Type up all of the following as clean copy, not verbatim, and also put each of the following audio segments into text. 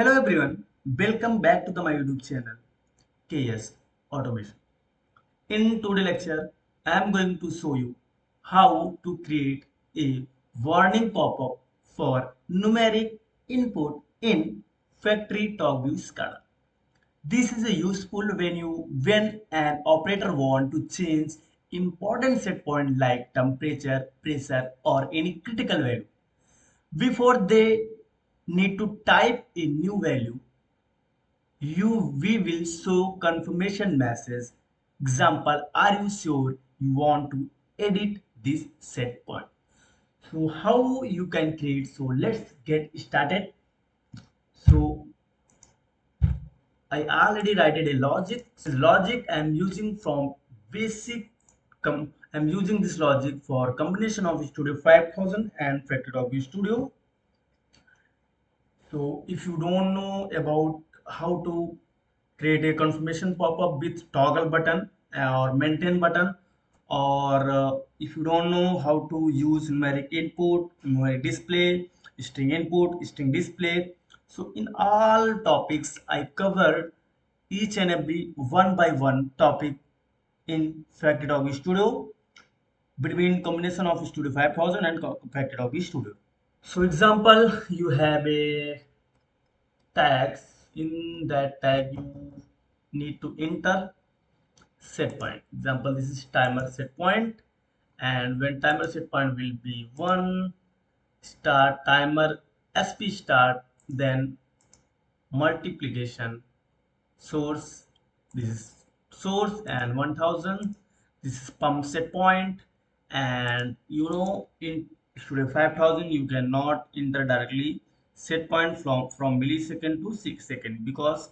Hello everyone, welcome back to my YouTube channel KS Automation. In today's lecture, I am going to show you how to create a warning pop-up for numeric input in FactoryTalk View SCADA. This is a useful when an operator want to change important set point like temperature, pressure or any critical value. Before they need to type a new value, we will show confirmation message. Example, are you sure you want to edit this set point? So how you can create? So let's get started. So I already write a logic. So logic I'm using from basic. I'm using this logic for combination of Studio 5000 and FactoryTalk Studio. So if you don't know about how to create a confirmation pop-up with toggle button or maintain button, or if you don't know how to use numeric input, numeric display, string input, string display, so in all topics I covered each and every one by one topic in FactoryTalk Studio between combination of Studio 5000 and FactoryTalk Studio. So example, you have a tags. In that tag you need to enter set point. Example, this is timer set point, and when timer set point will be 1, start timer sp start, then multiplication source, this is source, and 1000, this is pump set point. And in Studio 5000 you cannot enter directly set point from millisecond to 6 second, because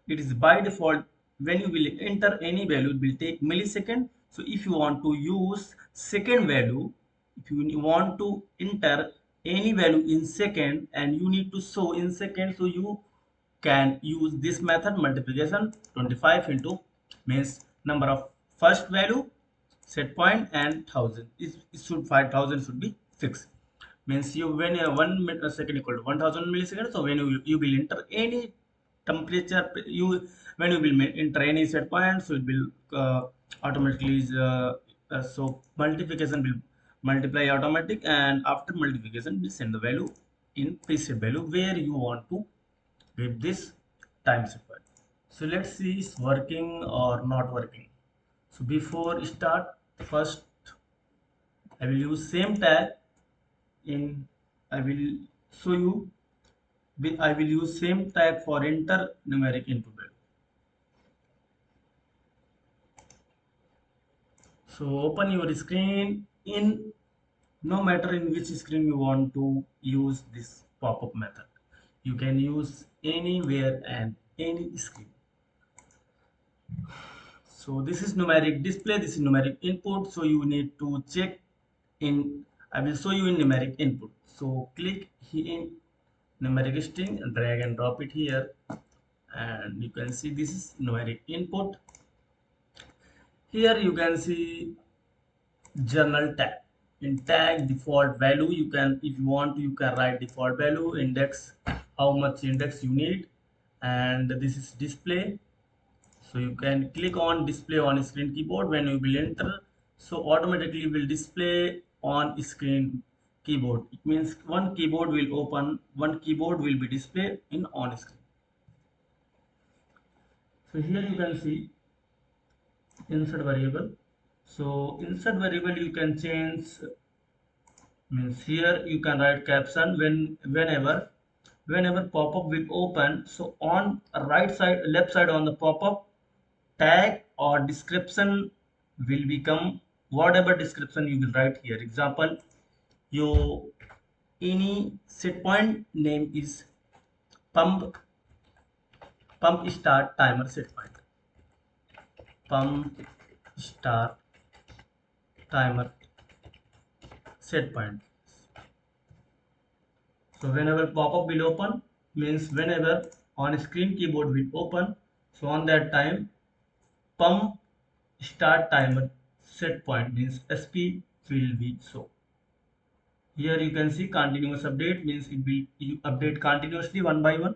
it is by default when you will enter any value it will take millisecond. So if you want to use second value, if you want to enter any value in second and you need to show in second, so you can use this method multiplication. 25 into means number of first value set point and 1000 is should 5000 should be fixed, means you when 1 second equal to 1000 milliseconds. So when you will enter any temperature, you when you will enter any set point, so it will automatically so multiplication will multiply automatic, and after multiplication will send the value in preset value where you want to with this time set point. So let's see it's working or not working. So before start, first I will use same tag in, I will show you. I will use same tag for enter numeric input value. So open your screen in, no matter in which screen you want to use this pop-up method. You can use anywhere and any screen. So this is numeric display, this is numeric input. So you need to check in, I will show you in numeric input. So click here in numeric string and drag and drop it here, and you can see this is numeric input. Here you can see journal tag. In tag default value, you can, if you want to, you can write default value, index, how much index you need, and this is display. So you can click on display on screen keyboard when you will enter, so automatically will display on screen keyboard. It means one keyboard will open, one keyboard will be displayed in on screen. So here you can see insert variable. So insert variable you can change, means here you can write caption whenever pop-up will open. So on right side, left side on the pop-up, tag or description will become whatever description you will write here. Example, your any set point name is pump start timer set point, pump start timer set point. So whenever pop-up will open, means whenever on screen keyboard will open, so on that time pump start timer set point means SP will be so. Here you can see continuous update, means it will you update continuously one by one.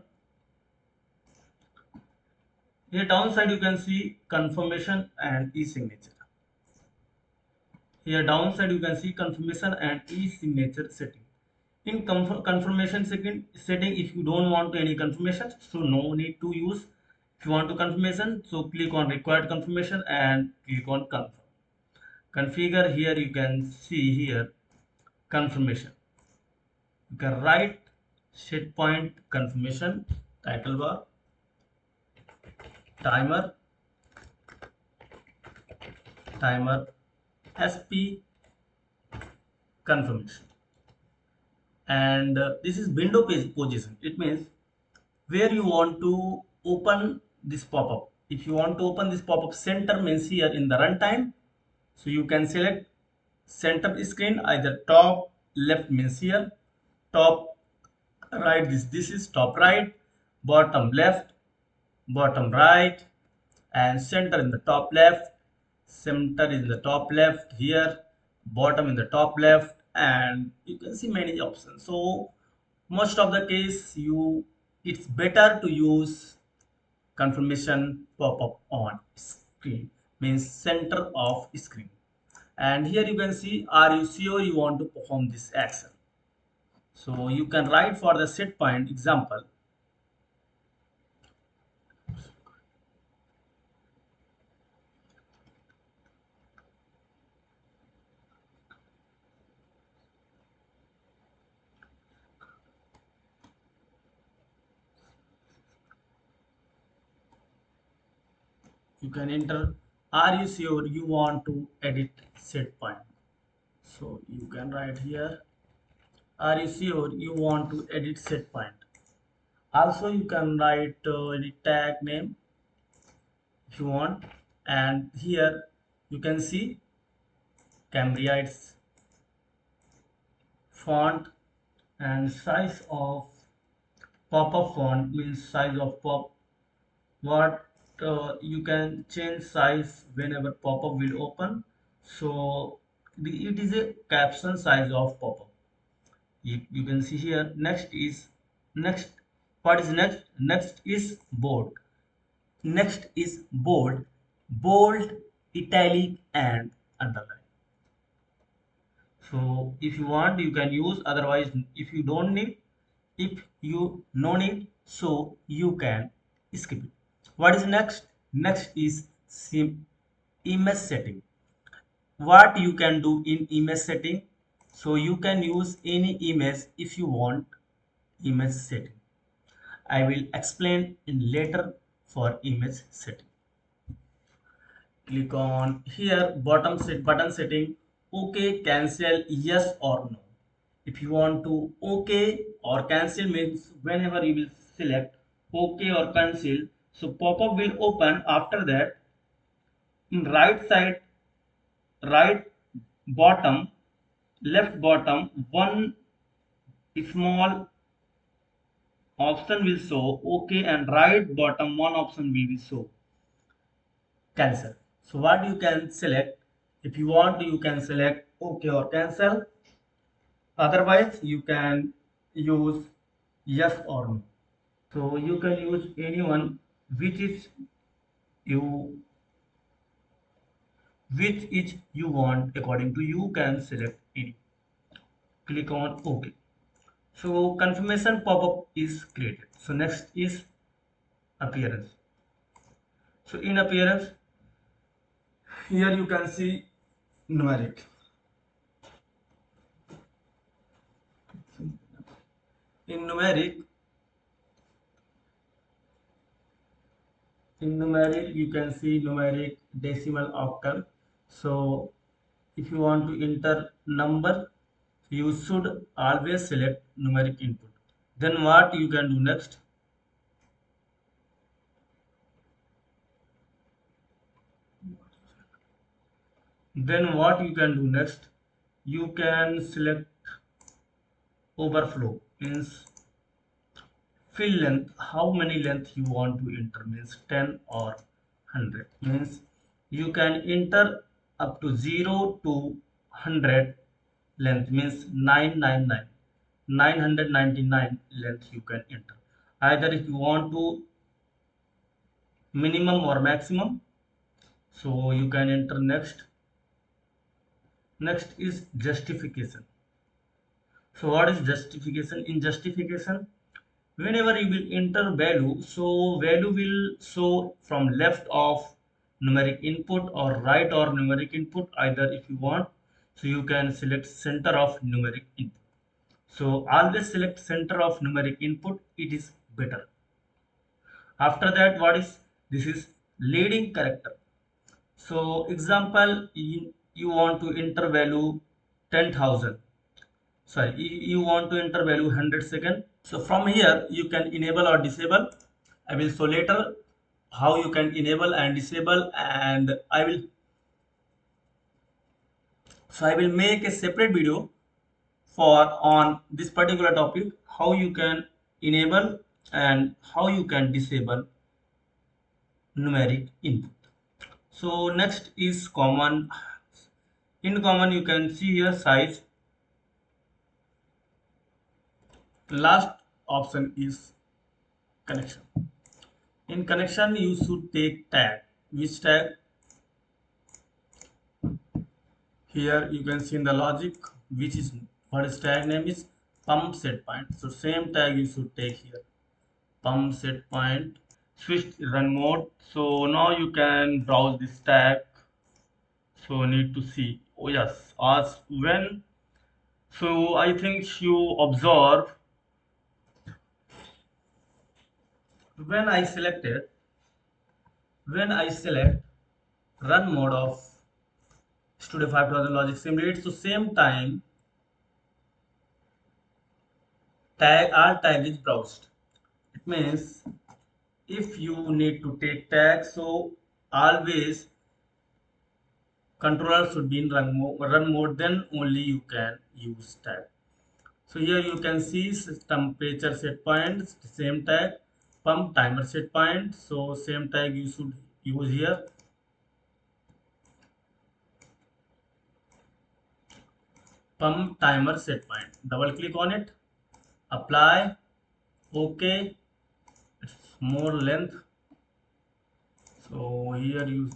Here downside you can see confirmation and e-signature. Here downside you can see confirmation and e-signature setting. In confirmation setting, if you don't want any confirmation, so no need to use. If you want to confirmation, so click on required confirmation and click on confirm. Configure, here you can see here confirmation. You can write Setpoint confirmation, title bar, timer, SP confirmation. And this is window page position. It means where you want to open this pop-up. If you want to open this pop-up, center means here in the runtime. So you can select center screen, either top left means here, top right, this is top right, bottom left, bottom right, and center in the top left, center in the top left here, bottom in the top left, and you can see many options. So most of the case, it's better to use confirmation pop-up on screen, means center of screen. And here you can see, are you sure you want to perform this action? So you can write for the set point example. You can enter, are you sure you want to edit set point? So you can write here, are you sure you want to edit set point? Also you can write any tag name if you want. And here you can see Cambria, its font and size of pop-up font means size of pop. What you can change size whenever pop-up will open. So it is a caption size of pop-up. You can see here. Next. What is next? Next is bold. Next is bold, italic, and underline. So if you want, you can use. Otherwise, if you don't need, if you no need, so you can skip it. What is next? Next is image setting. What you can do in image setting? So you can use any image if you want image setting. I will explain in later for image setting. Click on here button setting. OK, cancel, yes or no. If you want to OK or cancel means whenever you will select OK or cancel, so pop-up will open. After that, in right side, right bottom, left bottom, one small option will show OK, and right bottom one option will be show cancel. So what you can select, if you want you can select OK or cancel. Otherwise you can use yes or no. So you can use anyone which is you want. According to you can select any. Click on OK. So confirmation pop-up is created. So next is appearance. So in appearance, here you can see numeric. In numeric you can see numeric, decimal, octal. So if you want to enter number, you should always select numeric input. Then what you can do next? Then what you can do next? You can select overflow, means fill length, how many length you want to enter, means 10 or 100. Means you can enter up to 0 to 100 length, means 999, 999 length you can enter. Either if you want to minimum or maximum. So you can enter next. Next is justification. So what is justification? In justification, whenever you will enter value, so value will show from left of numeric input or right or numeric input, either if you want. So you can select center of numeric input. So always select center of numeric input, it is better. After that, what is this is leading character. So example, you want to enter value 10,000. Sorry, you want to enter value 100 second. So from here you can enable or disable. I will show later how you can enable and disable, and I will make a separate video for on this particular topic, how you can enable and how you can disable numeric input. So next is common. In common, you can see here size. Last option is connection. In connection, you should take tag. Which tag? Here you can see in the logic, which is what is tag name is pump set point. So same tag you should take here, pump set point. Switch run mode. So now you can browse this tag. So need to see. Oh yes, as when. So I think you observe when I selected when I select run mode of Studio 5000 Logic Simulate. So same time tag all tag is browsed. It means if you need to take tag, so always controller should be in run mode, then only you can use tag. So here you can see temperature set point, same tag, pump timer set point, so same tag you should use here. Pump timer set point, double click on it, apply, okay, it's more length, so here you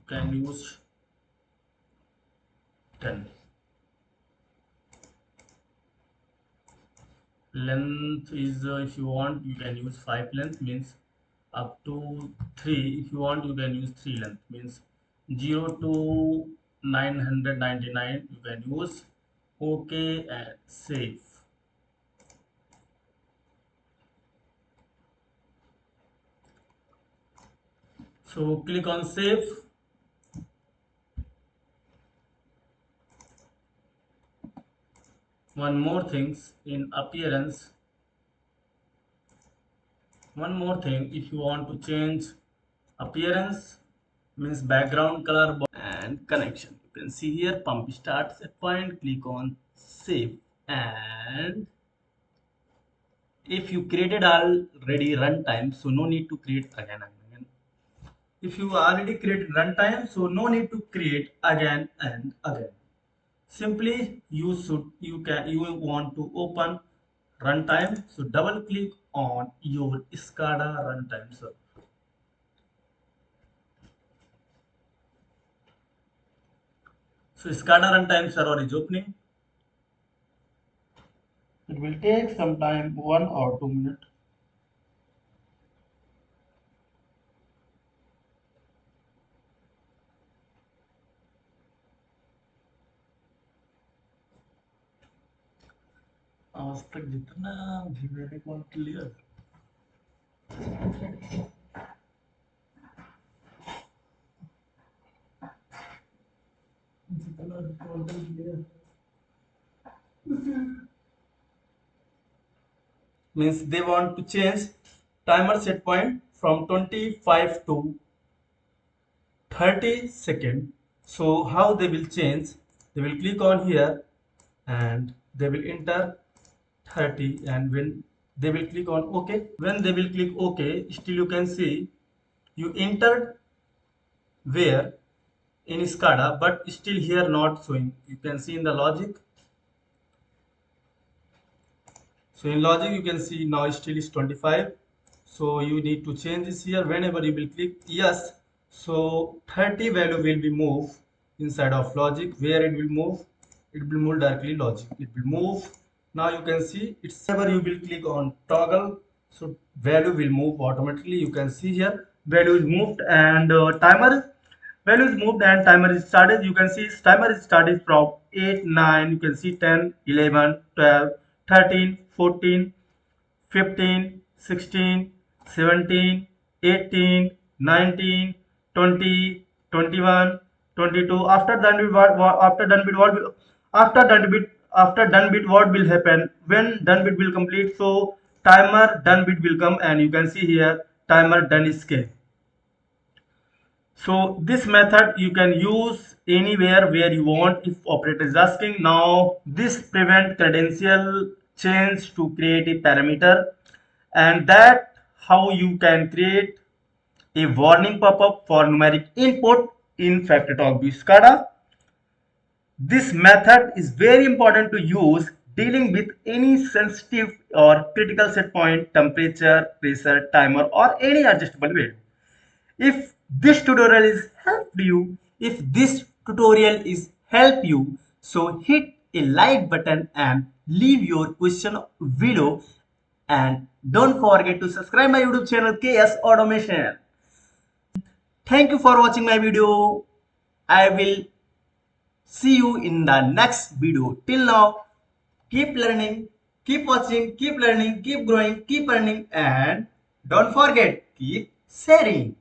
can use 10. Length is if you want you can use 5 length, means up to 3. If you want you can use 3 length, means 0 to 999 you can use. Okay, and save. So click on save. One more things in appearance. One more thing, if you want to change appearance, means background color and connection, you can see here pump start set point, click on save. And if you created already runtime, so no need to create again and again. If you already created runtime, so no need to create again and again. Simply you want to open runtime, so double click on your SCADA runtime server. So SCADA runtime server is opening. It will take some time, 1 or 2 minutes. आज तक जितना भी मेरे को clear जितना content clear means they want to change timer set point from 25 to 30 second. So how they will change? They will click on here and they will enter 30, and when they will click on OK, when they will click OK, still you can see you entered where in SCADA, but still here not showing. You can see in the logic. So in logic you can see now still is 25. So you need to change this here. Whenever you will click yes, so 30 value will be moved inside of logic. Where it will move? It will move directly logic. It will move. Now you can see it's whenever you will click on toggle, so value will move automatically. You can see here value is moved, and timer value is moved and timer is started. You can see timer is started from 8 9. You can see 10 11 12 13 14 15, 16, 17, 18, 19, 20, 21, 22. After done with after done with what after done bit what will happen when done bit will complete? So timer done bit will come, and you can see here timer done is scale. So this method you can use anywhere where you want if operator is asking. Now this prevent credential change to create a parameter, and that how you can create a warning pop-up for numeric input in FactoryTalk View SCADA. This method is very important to use dealing with any sensitive or critical set point, temperature, pressure, timer, or any adjustable value. If this tutorial is help you, so hit a like button and leave your question below, and don't forget to subscribe my YouTube channel KS Automation. Thank you for watching my video. I will see you in the next video. Till now, keep learning, keep watching, keep learning, keep growing, keep earning, and don't forget, keep sharing.